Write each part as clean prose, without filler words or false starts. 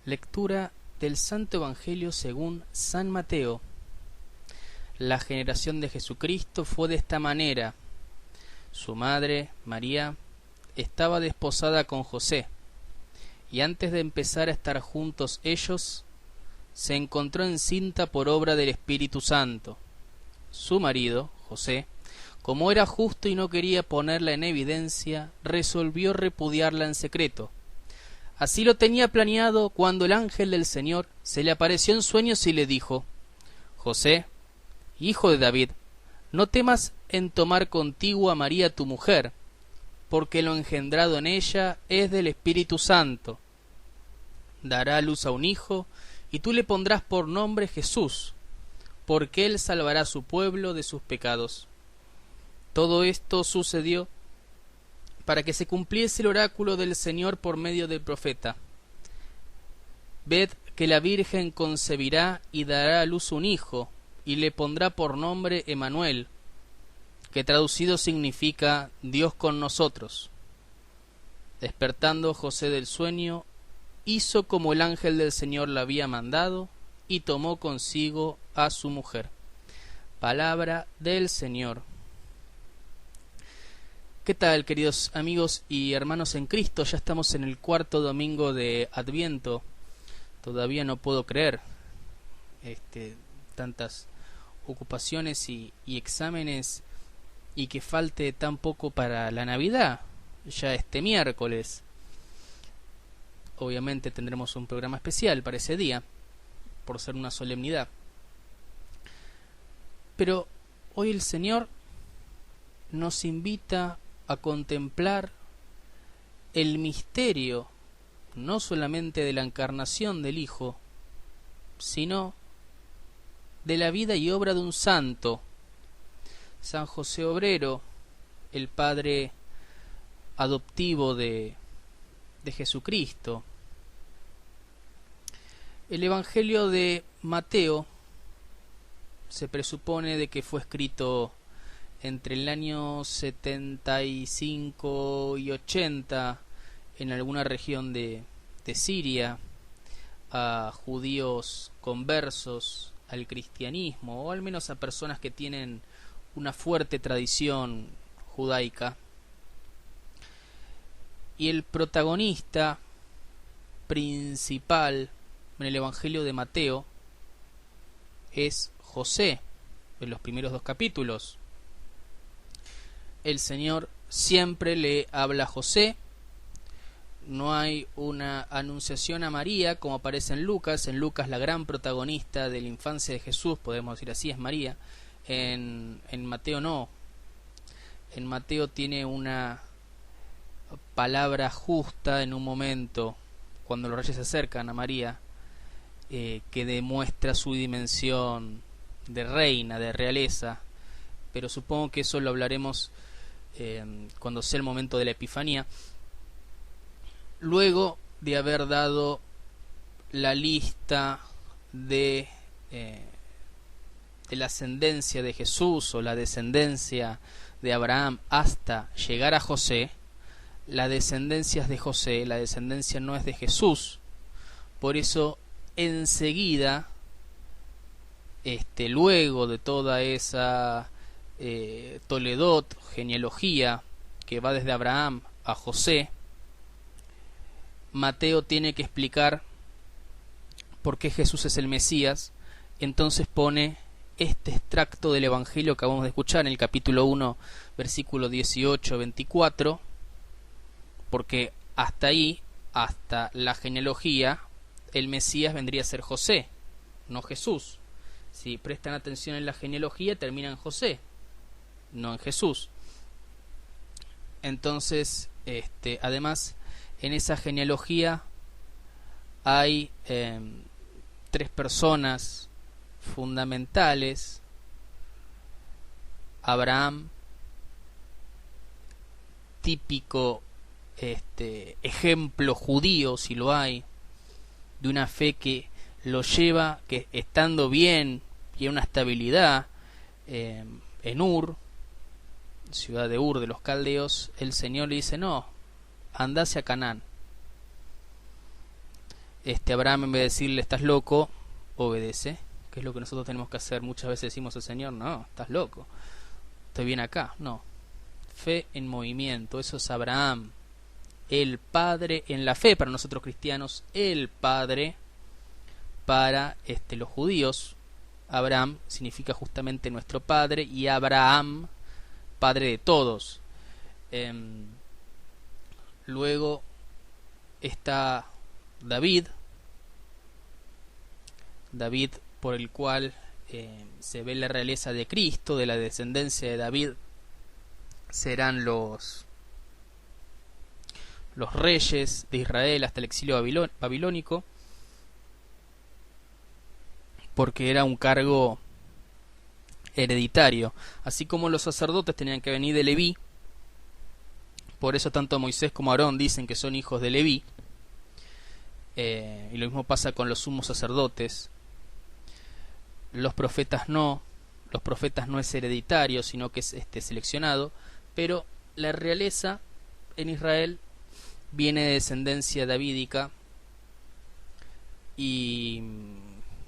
Lectura del Santo Evangelio según San Mateo. La generación de Jesucristo fue de esta manera. Su madre, María, estaba desposada con José, y antes de empezar a estar juntos ellos, se encontró encinta por obra del Espíritu Santo. Su marido, José, como era justo y no quería ponerla en evidencia, resolvió repudiarla en secreto. Así lo tenía planeado cuando el ángel del Señor se le apareció en sueños y le dijo: José, hijo de David, no temas en tomar contigo a María tu mujer, porque lo engendrado en ella es del Espíritu Santo. Dará a luz a un hijo, y tú le pondrás por nombre Jesús, porque él salvará a su pueblo de sus pecados. Todo esto sucedió para que se cumpliese el oráculo del Señor por medio del profeta. Ved que la Virgen concebirá y dará a luz un hijo, y le pondrá por nombre Emmanuel, que traducido significa Dios con nosotros. Despertando José del sueño, hizo como el ángel del Señor le había mandado, y tomó consigo a su mujer. Palabra del Señor. ¿Qué tal, queridos amigos y hermanos en Cristo? Ya estamos en el cuarto domingo de Adviento. Todavía no puedo creer tantas ocupaciones y exámenes, y que falte tan poco para la Navidad, ya este miércoles. Obviamente tendremos un programa especial para ese día, por ser una solemnidad. Pero hoy el Señor nos invita a contemplar el misterio, no solamente de la encarnación del Hijo, sino de la vida y obra de un santo, San José Obrero, el padre adoptivo de Jesucristo. El Evangelio de Mateo se presupone de que fue escrito entre el año 75 y 80 en alguna región de Siria, a judíos conversos al cristianismo, o al menos a personas que tienen una fuerte tradición judaica. Y el protagonista principal en el Evangelio de Mateo es José, en los primeros 2 capítulos. El Señor siempre le habla a José. No hay una anunciación a María como aparece en Lucas. En Lucas la gran protagonista de la infancia de Jesús, podemos decir así, es María. En Mateo no. En Mateo tiene una palabra justa en un momento, cuando los reyes se acercan a María, que demuestra su dimensión de reina, de realeza. Pero supongo que eso lo hablaremos cuando sea el momento de la Epifanía. Luego de haber dado la lista de la ascendencia de Jesús, o la descendencia de Abraham, hasta llegar a José, la descendencia es de José, la descendencia no es de Jesús. Por eso enseguida, luego de toda esa Toledot, genealogía que va desde Abraham a José, Mateo tiene que explicar por qué Jesús es el Mesías. Entonces pone este extracto del Evangelio que acabamos de escuchar en el capítulo 1, versículo 18-24, porque hasta ahí, hasta la genealogía, el Mesías vendría a ser José, no Jesús. Si prestan atención en la genealogía, termina en José, no en Jesús. Entonces, además, en esa genealogía hay 3 personas fundamentales: Abraham, típico ejemplo judío, si lo hay, de una fe que lo lleva, que estando bien y en una estabilidad en Ur, ciudad de Ur de los caldeos, el Señor le dice: no, andá hacia Canaán. Abraham, en vez de decirle estás loco, obedece, que es lo que nosotros tenemos que hacer. Muchas veces decimos al Señor, no, estás loco, estoy bien acá. No, fe en movimiento, eso es Abraham, el padre en la fe para nosotros cristianos, el padre para los judíos. Abraham significa justamente nuestro padre, y Abraham, padre de todos. Luego está David, por el cual se ve la realeza de Cristo. De la descendencia de David serán los reyes de Israel hasta el exilio babilónico, porque era un cargo hereditario, así como los sacerdotes tenían que venir de Leví. Por eso tanto Moisés como Aarón dicen que son hijos de Leví, y lo mismo pasa con los sumos sacerdotes. Los profetas no es hereditario, sino que es seleccionado, pero la realeza en Israel viene de descendencia davídica. Y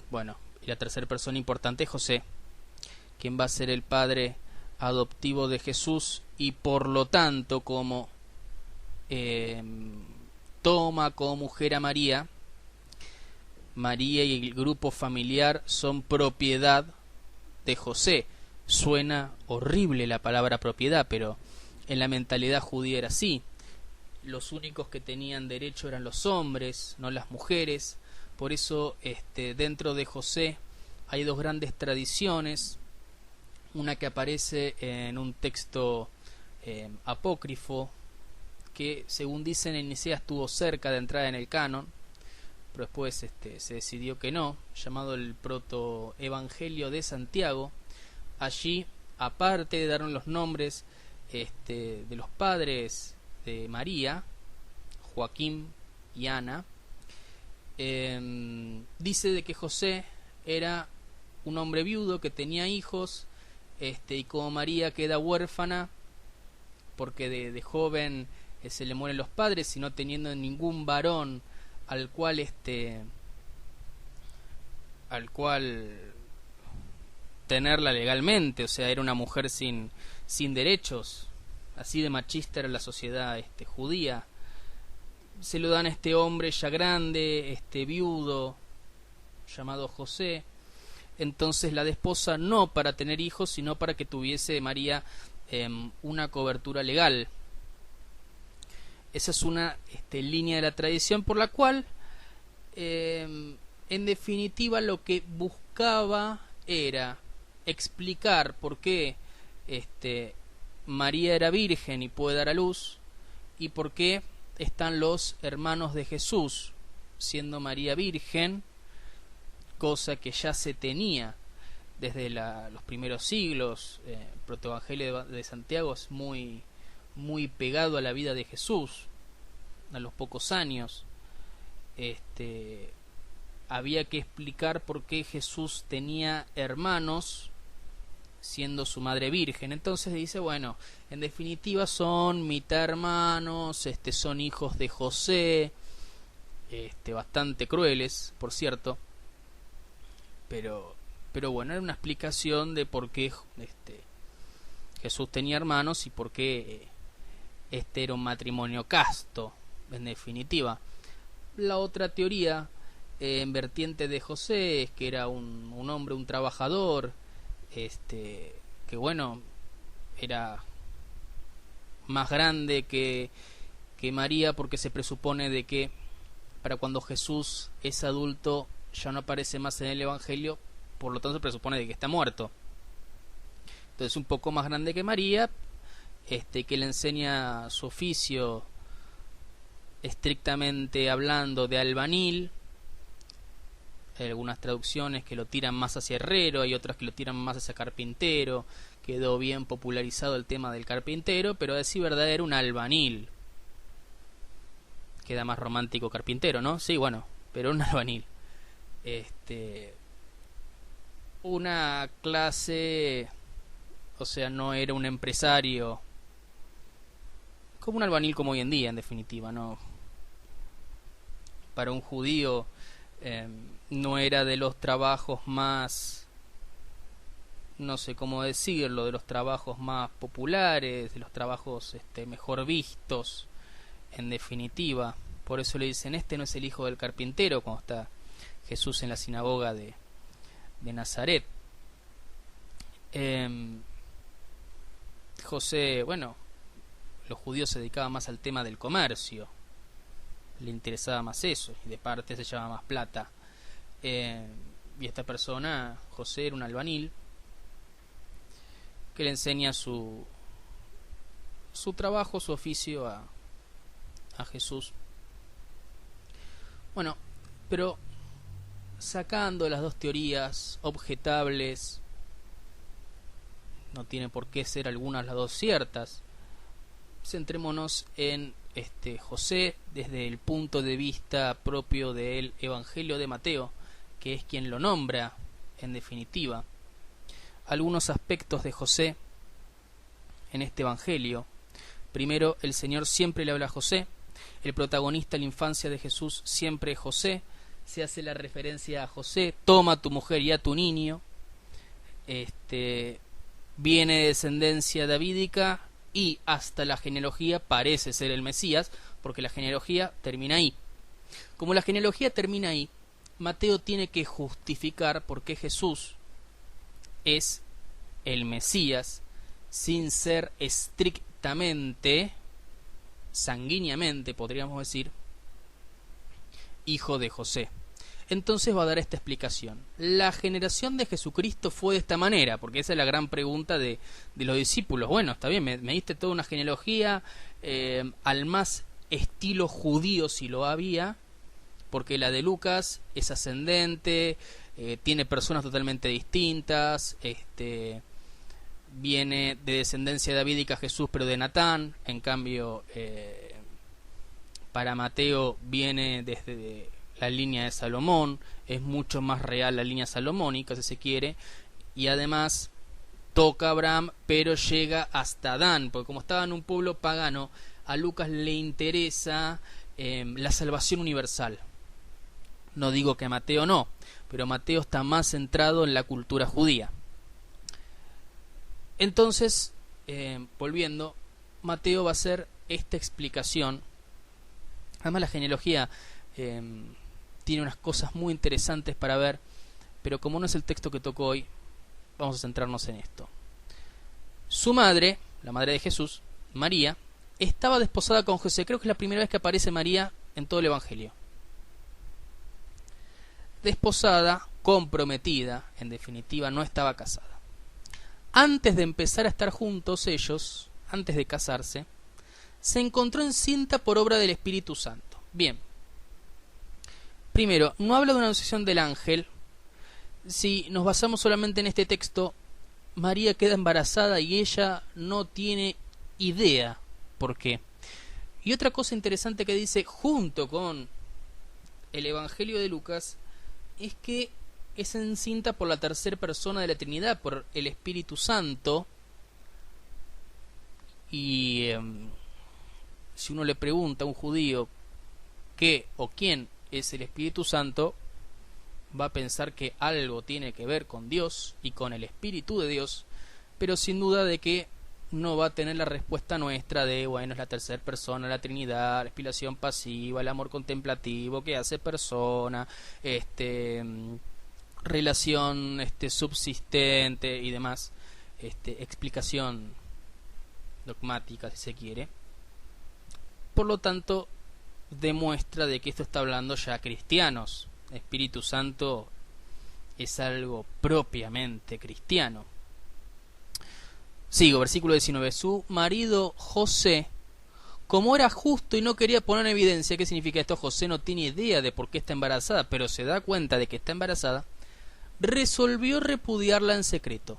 bueno, y la tercera persona importante es José, quien va a ser el padre adoptivo de Jesús, y por lo tanto, como toma como mujer a María y el grupo familiar son propiedad de José. Suena horrible la palabra propiedad, pero en la mentalidad judía era así. Los únicos que tenían derecho eran los hombres, no las mujeres. Por eso dentro de José hay dos grandes tradiciones. Una que aparece en un texto apócrifo, que según dicen en Nicea estuvo cerca de entrar en el canon, pero después se decidió que no, llamado el protoevangelio de Santiago. Allí, aparte de dar los nombres de los padres de María, Joaquín y Ana, dice de que José era un hombre viudo que tenía hijos, y como María queda huérfana porque de joven se le mueren los padres, y no teniendo ningún varón al cual tenerla legalmente, o sea, era una mujer sin derechos. Así de machista era la sociedad judía. Se lo dan a este hombre ya grande, viudo, llamado José. Entonces la desposa no para tener hijos, sino para que tuviese María una cobertura legal. Esa es una línea de la tradición por la cual, en definitiva, lo que buscaba era explicar por qué María era virgen y puede dar a luz, y por qué están los hermanos de Jesús siendo María virgen, cosa que ya se tenía desde los primeros siglos. El protoevangelio de Santiago es muy pegado a la vida de Jesús. A los pocos años había que explicar por qué Jesús tenía hermanos siendo su madre virgen. Entonces dice, bueno, en definitiva son mitad hermanos, son hijos de José, bastante crueles, por cierto, pero bueno, era una explicación de por qué Jesús tenía hermanos y por qué era un matrimonio casto, en definitiva. La otra teoría en vertiente de José es que era un hombre, un trabajador, que bueno, era más grande que María, porque se presupone de que para cuando Jesús es adulto ya no aparece más en el Evangelio, por lo tanto se presupone de que está muerto. Entonces un poco más grande que María, que le enseña su oficio, estrictamente hablando, de albañil. Hay algunas traducciones que lo tiran más hacia herrero, hay otras que lo tiran más hacia carpintero. Quedó bien popularizado el tema del carpintero, pero a decir verdad era un albañil. Queda más romántico carpintero, ¿no? Sí, bueno, pero un albañil. Una clase, o sea, no era un empresario, como un albañil como hoy en día, en definitiva, ¿no? para un judío no era de los trabajos más, no sé cómo decirlo, de los trabajos más populares, de los trabajos mejor vistos, en definitiva. Por eso le dicen, este no es el hijo del carpintero, cuando está Jesús en la sinagoga de Nazaret. José, bueno, los judíos se dedicaban más al tema del comercio, le interesaba más eso, y de parte se llevaba más plata. Y esta persona, José, era un albañil que le enseña su trabajo, su oficio a Jesús. Bueno, pero sacando las dos teorías objetables, no tiene por qué ser algunas las dos ciertas, centrémonos en José desde el punto de vista propio del Evangelio de Mateo, que es quien lo nombra en definitiva. Algunos aspectos de José en este Evangelio. Primero, el Señor siempre le habla a José. El protagonista en la infancia de Jesús siempre es José. Se hace la referencia a José: toma a tu mujer y a tu niño. Viene de descendencia davídica y hasta la genealogía parece ser el Mesías, porque la genealogía termina ahí. Como la genealogía termina ahí, Mateo tiene que justificar por qué Jesús es el Mesías, sin ser estrictamente, sanguíneamente podríamos decir, hijo de José. Entonces va a dar esta explicación. La generación de Jesucristo fue de esta manera, porque esa es la gran pregunta de los discípulos. Bueno, está bien, me diste toda una genealogía al más estilo judío, si lo había, porque la de Lucas es ascendente, tiene personas totalmente distintas, viene de descendencia davídica Jesús, pero de Natán. En cambio, para Mateo viene desde la línea de Salomón, es mucho más real la línea salomónica, si se quiere, y además toca a Abraham, pero llega hasta Adán, porque como estaba en un pueblo pagano, a Lucas le interesa la salvación universal. No digo que a Mateo no, pero Mateo está más centrado en la cultura judía. Entonces, volviendo, Mateo va a hacer esta explicación. Además, la genealogía tiene unas cosas muy interesantes para ver, pero como no es el texto que tocó hoy, vamos a centrarnos en esto. Su madre, la madre de Jesús, María, estaba desposada con José. Creo que es la primera vez que aparece María en todo el Evangelio. Desposada, comprometida, en definitiva no estaba casada. Antes de empezar a estar juntos ellos, antes de casarse, se encontró encinta por obra del Espíritu Santo. Bien. Primero, no habla de una anunciación del ángel. Si nos basamos solamente en este texto, María queda embarazada y ella no tiene idea por qué. Y otra cosa interesante que dice junto con el Evangelio de Lucas es que es encinta por la tercera persona de la Trinidad, por el Espíritu Santo. Y si uno le pregunta a un judío qué o quién es el Espíritu Santo, va a pensar que algo tiene que ver con Dios y con el Espíritu de Dios, pero sin duda de que no va a tener la respuesta nuestra de, bueno, es la tercera persona, la Trinidad, la expiación pasiva, el amor contemplativo que hace persona, relación subsistente y demás, explicación dogmática, si se quiere. Por lo tanto, demuestra de que esto está hablando ya cristianos. Espíritu Santo es algo propiamente cristiano. Sigo, versículo 19. Su marido José, como era justo y no quería poner en evidencia, ¿qué significa esto? José no tiene idea de por qué está embarazada, pero se da cuenta de que está embarazada, resolvió repudiarla en secreto.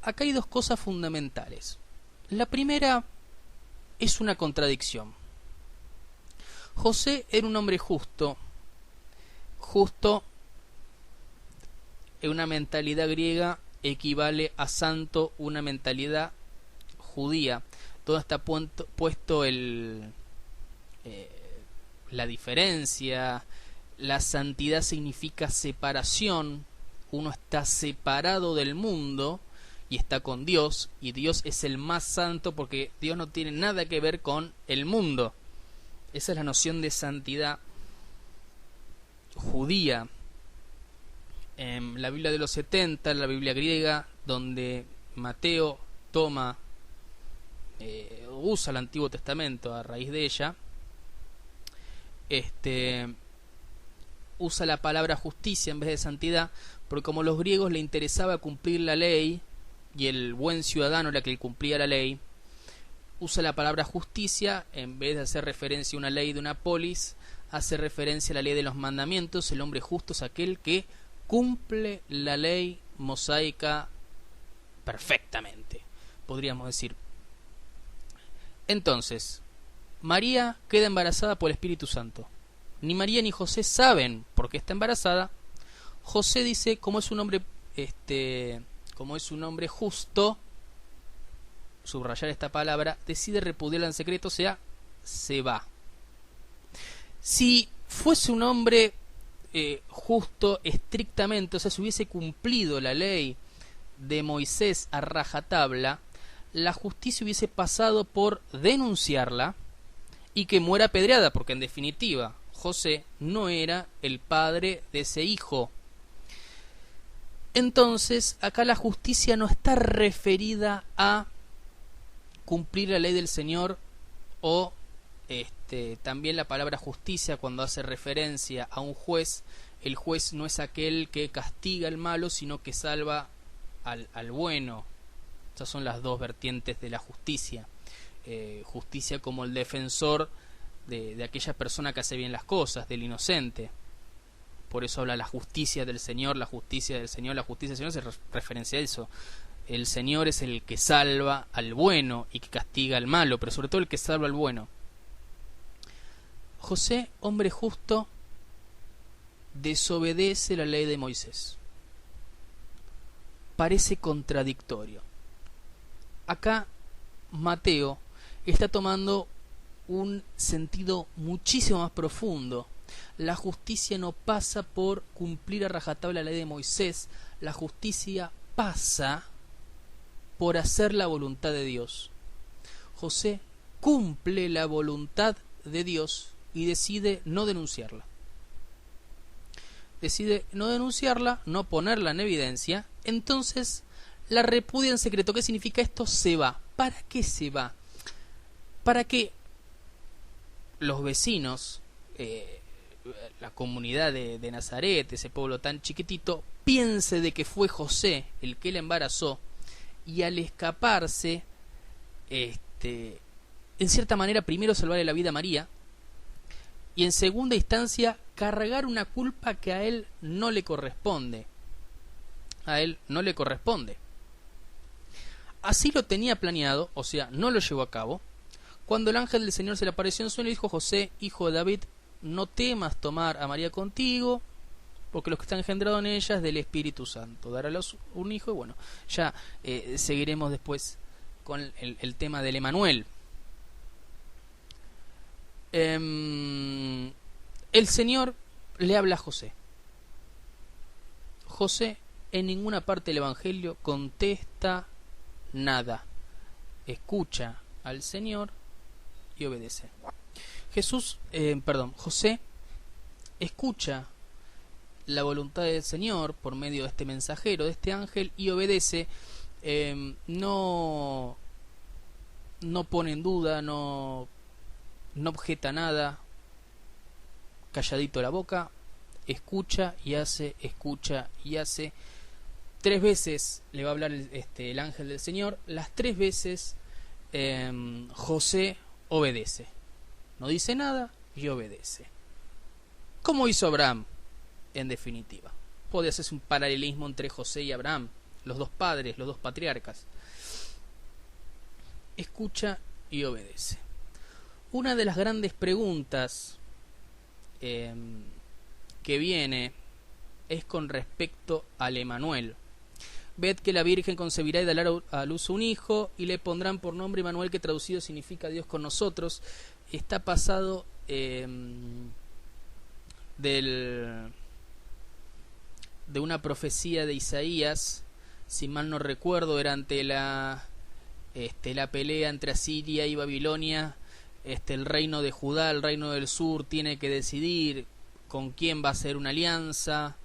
Acá hay dos cosas fundamentales. La primera es una contradicción. José era un hombre justo. Justo en una mentalidad griega equivale a santo, una mentalidad judía. Todo está puesto la diferencia. La santidad significa separación. Uno está separado del mundo y está con Dios, y Dios es el más santo porque Dios no tiene nada que ver con el mundo. Esa es la noción de santidad judía. En la Biblia de los 70, la Biblia griega, donde Mateo toma, usa el Antiguo Testamento a raíz de ella, usa la palabra justicia en vez de santidad, porque como a los griegos le interesaba cumplir la ley, y el buen ciudadano era que cumplía la ley, usa la palabra justicia, en vez de hacer referencia a una ley de una polis, hace referencia a la ley de los mandamientos. El hombre justo es aquel que cumple la ley mosaica perfectamente, podríamos decir. Entonces, María queda embarazada por el Espíritu Santo. Ni María ni José saben por qué está embarazada. José dice, como es un hombre justo, subrayar esta palabra, decide repudiarla en secreto, o sea, se va. Si fuese un hombre justo estrictamente, o sea, si hubiese cumplido la ley de Moisés a rajatabla, la justicia hubiese pasado por denunciarla y que muera apedreada, porque en definitiva José no era el padre de ese hijo. Entonces acá la justicia no está referida a cumplir la ley del Señor, o también la palabra justicia cuando hace referencia a un juez. El juez no es aquel que castiga al malo, sino que salva al bueno. Estas son las dos vertientes de la justicia. Justicia como el defensor de aquella persona que hace bien las cosas, del inocente. Por eso habla la justicia del Señor, la justicia del Señor. La justicia del Señor se referencia a eso. El Señor es el que salva al bueno y que castiga al malo, pero sobre todo el que salva al bueno. José, hombre justo, desobedece la ley de Moisés. Parece contradictorio. Acá Mateo está tomando un sentido muchísimo más profundo. La justicia no pasa por cumplir a rajatabla la ley de Moisés. La justicia pasa por hacer la voluntad de Dios. José cumple la voluntad de Dios y decide no denunciarla. Decide no denunciarla, no ponerla en evidencia. Entonces la repudia en secreto. ¿Qué significa esto? Se va. ¿Para qué se va? Para que los vecinos, la comunidad de Nazaret, ese pueblo tan chiquitito, piense de que fue José el que la embarazó, y al escaparse, en cierta manera, primero salvarle la vida a María, y en segunda instancia cargar una culpa que a él no le corresponde. A él no le corresponde. Así lo tenía planeado, o sea, no lo llevó a cabo, cuando el ángel del Señor se le apareció en sueño y dijo: José, hijo de David, no temas tomar a María contigo, porque lo que está engendrado en ella es del Espíritu Santo. Dará a luz un hijo. Y bueno, ya seguiremos después con el tema del Emanuel. El Señor le habla a José. José en ninguna parte del Evangelio contesta nada. Escucha al Señor y obedece. José escucha la voluntad del Señor por medio de este mensajero, de este ángel, y obedece. No pone en duda, no objeta nada, calladito la boca, escucha y hace, escucha y hace. 3 veces le va a hablar el ángel del Señor. Las 3 veces José obedece. No dice nada y obedece. ¿Cómo hizo Abraham? En definitiva, puede hacerse un paralelismo entre José y Abraham, los dos padres, los dos patriarcas. Escucha y obedece. Una de las grandes preguntas que viene es con respecto al Emanuel. Ved que la Virgen concebirá y dará a luz un hijo, y le pondrán por nombre Emanuel, que traducido significa Dios con nosotros. Está basado de una profecía de Isaías, si mal no recuerdo, era ante la pelea entre Asiria y Babilonia. El reino de Judá, el reino del sur, tiene que decidir con quién va a hacer una alianza.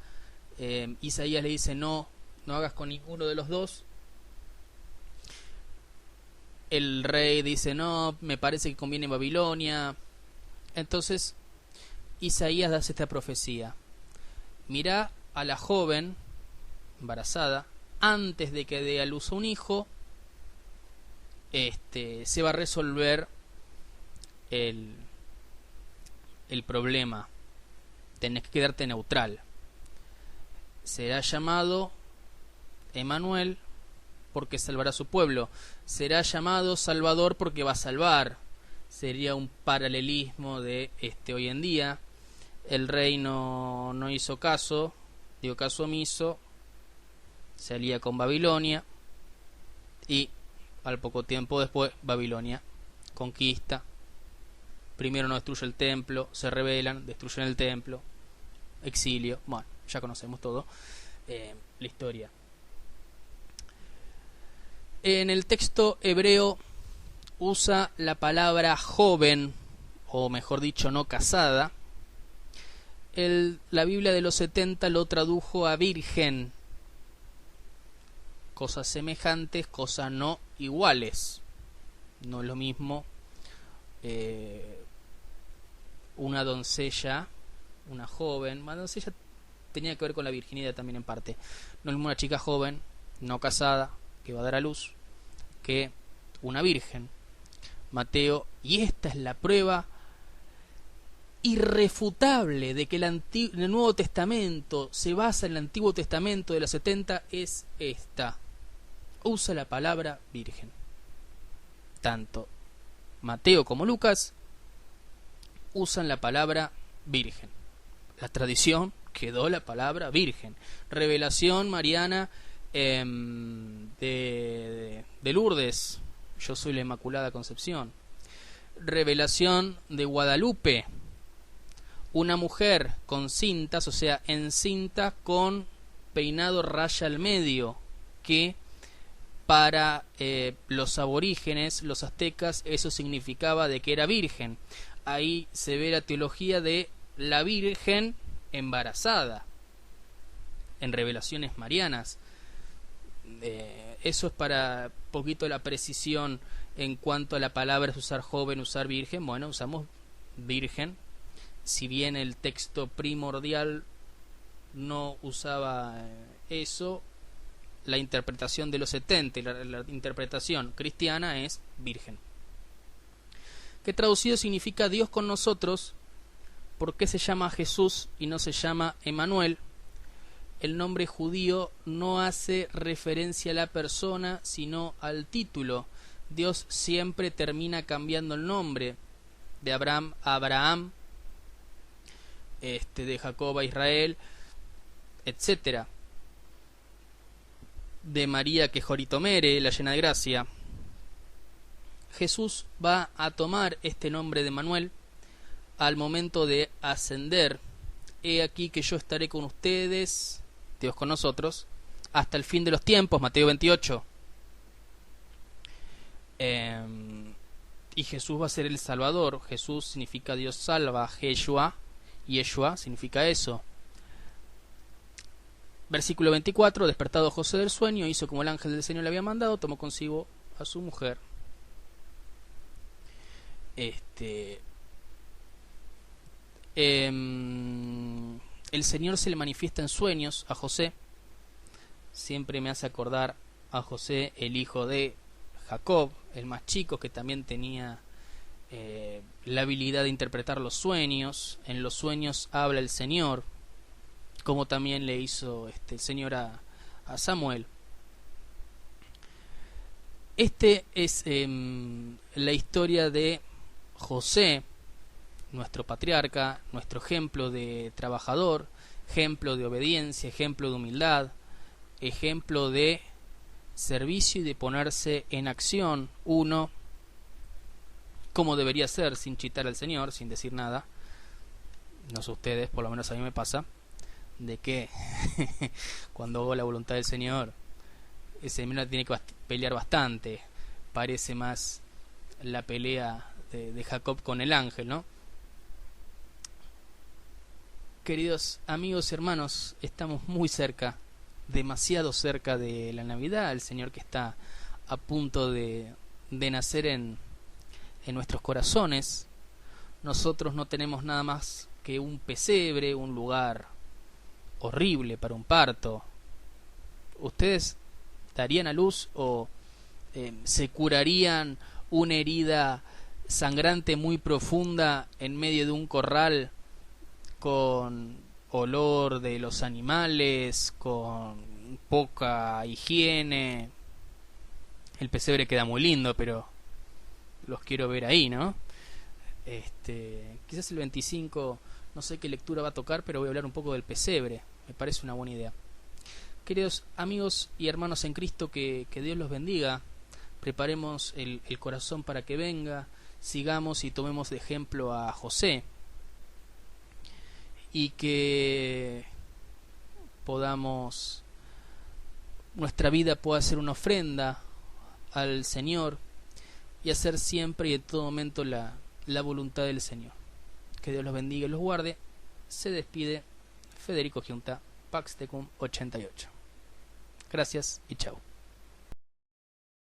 Isaías le dice: no hagas con ninguno de los dos. El rey dice: no, me parece que conviene Babilonia. Entonces Isaías da esta profecía: mirá a la joven embarazada, antes de que dé a luz a un hijo, se va a resolver el problema. Tenés que quedarte neutral. Será llamado Emmanuel, porque salvará a su pueblo. Será llamado Salvador, porque va a salvar. Sería un paralelismo de hoy en día. El rey no hizo caso, dio caso omiso, se alía con Babilonia, y al poco tiempo después Babilonia conquista. Primero no destruye el templo, se rebelan, destruyen el templo, exilio. Bueno, ya conocemos todo la historia. En el texto hebreo usa la palabra joven, o mejor dicho, no casada. La Biblia de los 70 lo tradujo a virgen. Cosas semejantes, cosas no iguales. No es lo mismo una doncella, una joven. Una doncella tenía que ver con la virginidad también en parte. No es lo mismo una chica joven, no casada, que va a dar a luz, que una virgen. Mateo, y esta es la prueba irrefutable de que el Nuevo Testamento se basa en el Antiguo Testamento de los 70, es esta: usa la palabra virgen. Tanto Mateo como Lucas usan la palabra virgen. La tradición quedó la palabra virgen. Revelación mariana de Lourdes: yo soy la Inmaculada Concepción. Revelación de Guadalupe: una mujer con cintas, o sea, encinta con peinado raya al medio, que para los aborígenes, los aztecas, eso significaba de que era virgen. Ahí se ve la teología de la Virgen embarazada en revelaciones marianas. Eso es para poquito la precisión en cuanto a la palabra: es usar joven, usar virgen. Bueno, usamos virgen. Si bien el texto primordial no usaba eso, la interpretación de los 70, la interpretación cristiana, es virgen. Que traducido significa Dios con nosotros. ¿Por qué se llama Jesús y no se llama Emmanuel? El nombre judío no hace referencia a la persona, sino al título. Dios siempre termina cambiando el nombre. De Abraham a Abraham, de Jacob a Israel, etcétera. De María que Joritomere, la llena de gracia. Jesús va a tomar este nombre de Manuel al momento de ascender. He aquí que yo estaré con ustedes, Dios con nosotros, hasta el fin de los tiempos, Mateo 28. Y Jesús va a ser el Salvador. Jesús significa Dios salva, Yeshua, y Yeshua significa eso. Versículo 24: despertado José del sueño, hizo como el ángel del Señor le había mandado, tomó consigo a su mujer. El Señor se le manifiesta en sueños a José. Siempre me hace acordar a José, el hijo de Jacob, el más chico, que también tenía la habilidad de interpretar los sueños. En los sueños habla el Señor, como también le hizo el Señor a Samuel. Es la historia de José, nuestro patriarca, nuestro ejemplo de trabajador, ejemplo de obediencia, ejemplo de humildad, ejemplo de servicio y de ponerse en acción uno como debería ser, sin chitar al Señor, sin decir nada. No sé ustedes, por lo menos a mí me pasa, de que cuando hago la voluntad del Señor, ese señor tiene que pelear bastante. Parece más la pelea de Jacob con el ángel, ¿no? Queridos amigos y hermanos, estamos muy cerca, demasiado cerca de la Navidad, el Señor que está a punto de nacer en nuestros corazones. Nosotros no tenemos nada más que un pesebre, un lugar horrible para un parto. ¿Ustedes darían a luz o se curarían una herida sangrante muy profunda en medio de un corral con olor de los animales, con poca higiene? El pesebre queda muy lindo, pero los quiero ver ahí, ¿no? Quizás el 25, no sé qué lectura va a tocar, pero voy a hablar un poco del pesebre. Me parece una buena idea. Queridos amigos y hermanos en Cristo, que Dios los bendiga. Preparemos el corazón para que venga. Sigamos y tomemos de ejemplo a José. Y que podamos, nuestra vida pueda ser una ofrenda al Señor y hacer siempre y en todo momento la voluntad del Señor. Que Dios los bendiga y los guarde. Se despide Federico Giunta, Pax Tecum 88. Gracias y chao.